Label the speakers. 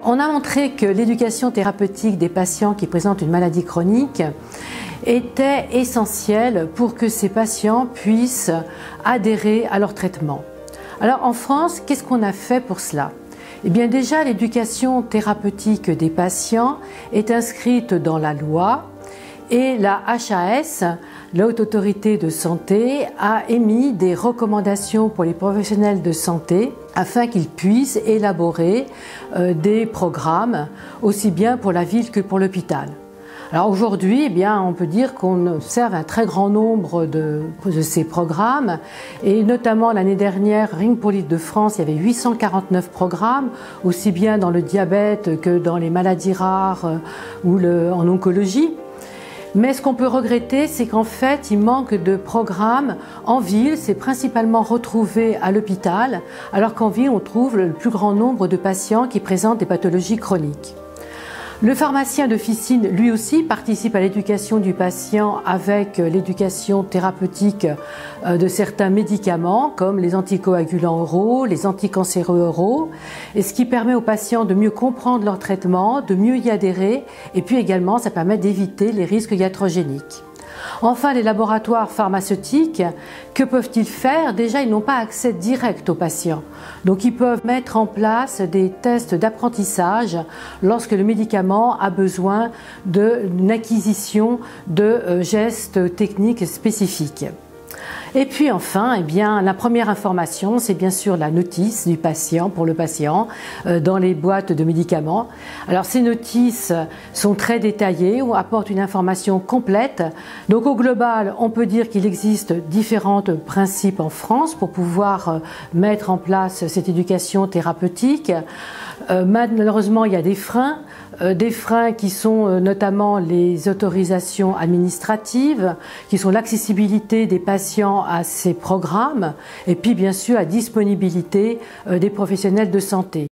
Speaker 1: On a montré que l'éducation thérapeutique des patients qui présentent une maladie chronique était essentielle pour que ces patients puissent adhérer à leur traitement. Alors en France, qu'est-ce qu'on a fait pour cela? Eh bien déjà, l'éducation thérapeutique des patients est inscrite dans la loi et la HAS, la Haute Autorité de Santé, a émis des recommandations pour les professionnels de santé afin qu'ils puissent élaborer des programmes aussi bien pour la ville que pour l'hôpital. Alors aujourd'hui, eh bien, on peut dire qu'on observe un très grand nombre de ces programmes et notamment l'année dernière, rien que pour l'Île-de-France, il y avait 849 programmes, aussi bien dans le diabète que dans les maladies rares ou en oncologie. Mais ce qu'on peut regretter, c'est qu'en fait, il manque de programmes en ville. C'est principalement retrouvé à l'hôpital, alors qu'en ville, on trouve le plus grand nombre de patients qui présentent des pathologies chroniques. Le pharmacien d'officine, lui aussi, participe à l'éducation du patient avec l'éducation thérapeutique de certains médicaments, comme les anticoagulants oraux, les anticancéreux oraux, et ce qui permet aux patients de mieux comprendre leur traitement, de mieux y adhérer, et puis également, ça permet d'éviter les risques iatrogéniques. Enfin, les laboratoires pharmaceutiques, que peuvent-ils faire? Déjà, ils n'ont pas accès direct aux patients. Donc, ils peuvent mettre en place des tests d'apprentissage lorsque le médicament a besoin d'une acquisition de gestes techniques spécifiques. Et puis enfin, eh bien, la première information, c'est bien sûr la notice du patient, pour le patient, dans les boîtes de médicaments. Alors ces notices sont très détaillées, on apporte une information complète. Donc au global, on peut dire qu'il existe différents principes en France pour pouvoir mettre en place cette éducation thérapeutique. Malheureusement, il y a des freins qui sont notamment les autorisations administratives, qui sont l'accessibilité des patients à ces programmes, et puis bien sûr la disponibilité des professionnels de santé.